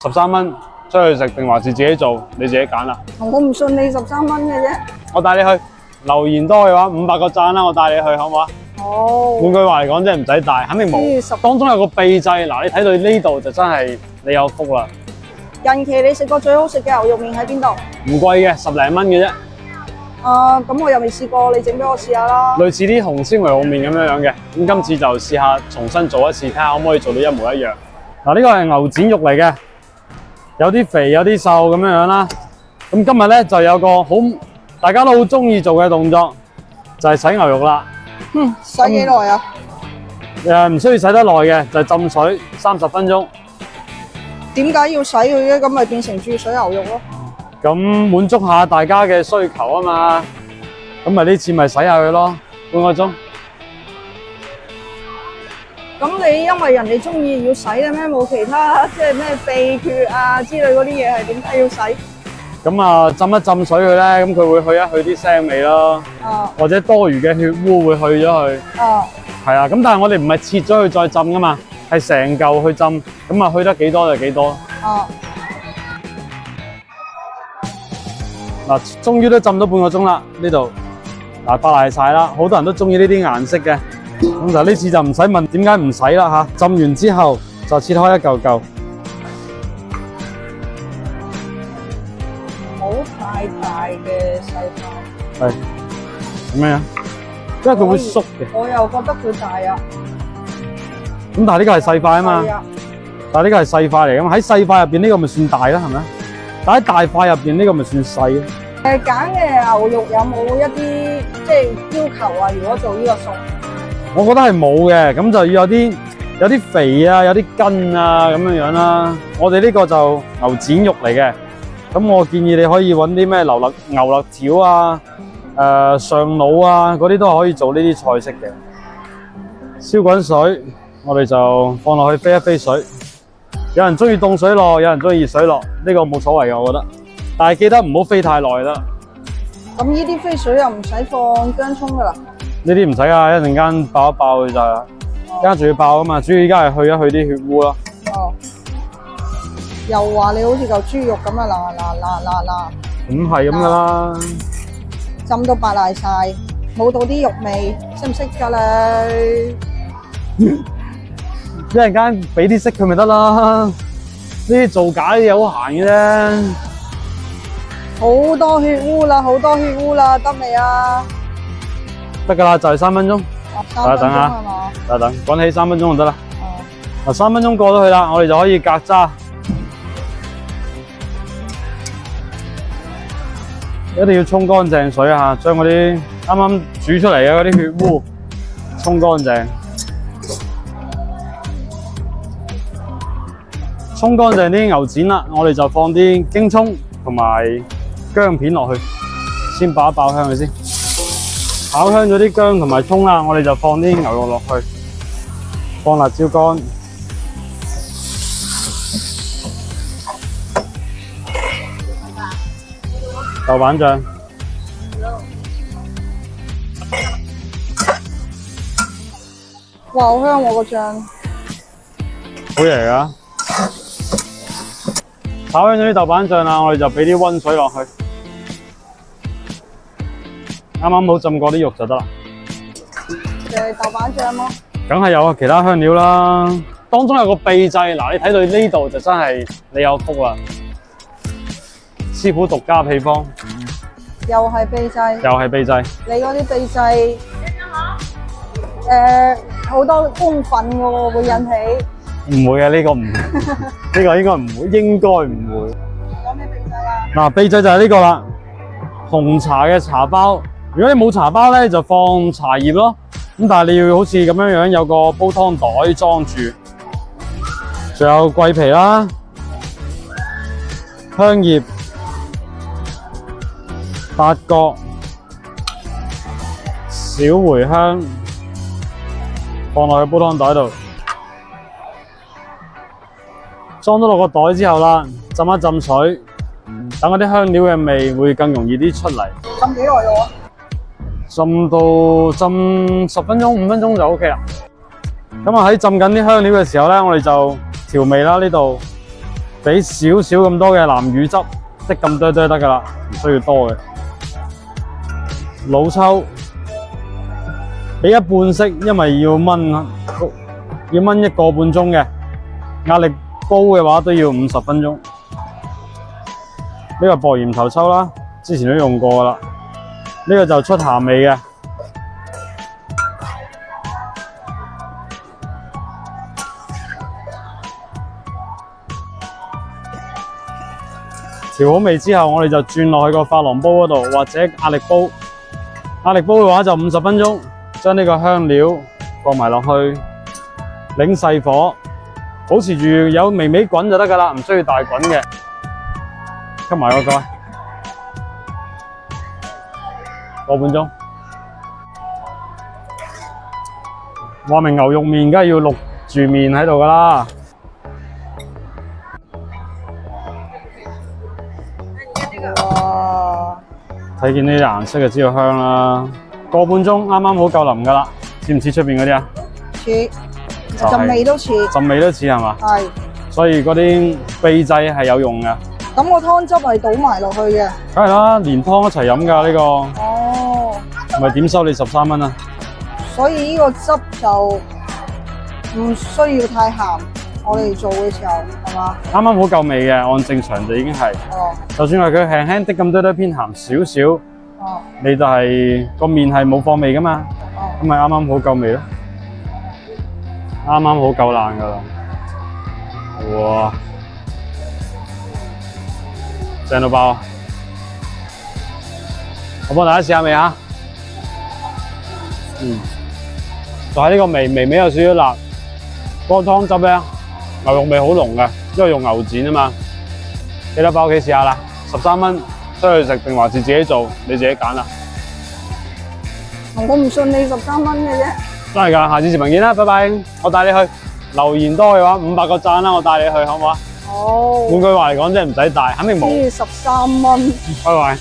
13蚊出去食定還是自己做，你自己揀啦。我唔信你13蚊嘅啫。我帶你去，留言多嘅話500個讚啦，我帶你去好唔好啊？好。換句話嚟講，真係唔使帶，肯定冇。當中有個秘製，嗱你睇到呢度就真係你有福啦。近期你食過最好食嘅牛肉麵喺邊度？唔貴嘅，10零蚊嘅啫。咁我又未試過，你整俾我試下啦。類似啲紅燒牛肉麵咁樣嘅，咁今次就試下重新做一次，睇下可唔可以做到一模一樣。嗱，呢個係牛展肉嚟嘅，有啲肥有啲瘦咁樣啦。咁今日咧就有個好大家都好中意做嘅動作，就係洗牛肉啦。洗幾耐啊？唔需要洗得耐嘅，就係浸水30分鐘。點解要洗佢嘅？咁咪變成注水牛肉咯。咁滿足下大家嘅需求啊嘛，咁咪呢次咪洗下佢咯，半個鐘。咁你因為人哋中意要洗嘅咩？冇其他即係咩秘訣啊之類嗰啲嘢係點解要洗？咁啊浸一浸水佢咧，咁佢會去一去啲腥味咯，或者多餘嘅血污會去咗去。係啊，咁但係我哋唔係切咗佢再浸噶嘛，係成嚿去浸，咁啊去得幾多就幾多。嗱，終於都浸咗半個鐘啦，呢度嗱白賴晒啦，好多人都中意呢啲顏色嘅，咁就呢次就唔使問點解唔洗啦嚇，浸完之後就切開一嚿嚿，唔好太大嘅細塊。係咁樣，因為佢會縮嘅。我又覺得佢大啊。咁但係呢個係細塊啊嘛，但係呢個係細塊嚟㗎嘛，喺細塊入邊呢個咪算大啦，係咪？但喺大塊入邊呢個咪算細咯。揀嘅牛肉有冇一啲即係要求啊？如果做呢個餸，我覺得係冇嘅，咁就要有啲肥啊，有啲筋啊咁樣樣啦。我哋呢個就牛展肉嚟嘅，咁我建議你可以揾啲咩牛肋條啊、上腦啊嗰啲都可以做呢啲菜式嘅。燒滾水，我哋就放落去飛一飛水。有人中意凍水落，有人中意熱水落，呢個冇所謂嘅，我覺得。但係記得唔好飛太耐啦。咁呢啲飛水又唔使放薑葱噶啦？呢啲唔使啊，一陣間爆一爆佢就係啦。而家仲要爆啊嘛，主要而家係去一去啲血污啦。又話你好似嚿豬肉咁啊嗱，咁係咁噶啦。浸到白賴晒，冇到啲肉味，識唔識噶你？一陣間俾啲色佢咪得啦，呢啲造假啲嘢好閒嘅啫。好多血污啦，好多血污啦，得未啊？得噶啦，就係3分鐘。等等下，等滾起3分鐘就得啦。嗱，3分鐘過咗去啦，我哋就可以隔渣。一定要沖乾淨水啊，將嗰啲啱啱煮出嚟嘅嗰啲血污沖乾淨。沖乾淨啲牛展啦，我哋就放啲京葱同埋薑片落去，先爆一爆香佢先。炒香咗啲薑同埋葱啦，我哋就放啲牛肉落去，放辣椒乾，豆瓣醬，哇，好香喎個醬，好嘢㗎！炒香咗啲豆瓣醬啦，我哋就俾啲溫水落去，啱啱好浸過啲肉就得啦。豆瓣醬咯，梗係有啊，其他香料啦。當中有個秘製，嗱你睇到呢度就真係你有福啦，師傅獨家秘方，又係秘製，又係秘製。你嗰啲秘製，好多公憤喎，會引起。唔會啊，呢個唔，呢個應該唔會，應該唔會。有咩秘製啊？嗱，秘製就係呢個啦，紅茶嘅茶包。如果你冇茶包咧，就放茶葉咯。咁但係你要好似咁樣樣有個煲湯袋裝住，仲有桂皮啦、香葉、八角、小茴香，放落去煲湯袋度。裝咗落個袋之後啦，浸一浸水，等嗰啲香料嘅味會更容易啲出嚟。浸幾耐喎？浸10分鐘、5分鐘就 OK 啦。咁啊喺浸緊啲香料嘅時候咧，我哋就調味啦。呢度俾少少咁多嘅南乳汁，滴咁多得㗎啦，唔需要多嘅。老抽俾一半色，因為要燜1個半鐘嘅，壓力煲嘅話都要50分鐘。呢個薄鹽頭抽啦，之前都用過㗎啦。呢個就出鹹味嘅。調好味之後，我哋就轉落去個珐琅煲嗰度，或者壓力煲。壓力煲嘅話就50分鐘，將呢個香料放埋落去，擰細火，保持住有微微滾就得㗎啦，唔需要大滾嘅。吸埋個蓋，個半鐘。話明牛肉麵，梗係要淥住麵喺度㗎啦。哇！睇見呢啲顏色就知道香啦。個半鐘啱啱好夠腍㗎啦，似唔似出邊嗰啲啊？似，其實陣味都似。陣味都似係嘛？係。所以嗰啲秘製係有用嘅。咁個湯汁係倒埋落去嘅。梗係啦，連湯一齊飲㗎呢個。哦。咪點收你13蚊啊？所以呢個汁就唔需要太鹹，我哋做嘅時候係嘛？啱啱好夠味嘅，按正常就已經係。哦。就算係佢輕輕啲咁多偏鹹少少，哦。你就係個麵係冇放味㗎嘛。哦。咁咪啱啱好夠味咯，啱啱好夠爛㗎啦。哇！正到爆！我幫大家試下味嚇。就係呢個微微有少少辣，嗰個湯汁咧牛肉味好濃嘅，因為用牛展啊嘛。記得返屋企試下啦，13蚊，出去食定還是自己做，你自己揀啦。我唔信你13蚊嘅啫。真係㗎，下次視頻見啦，拜拜！我帶你去，留言多嘅話500個讚啦，我帶你去好唔好啊？好。換句話嚟講，真係唔使帶，肯定冇。13蚊。拜拜。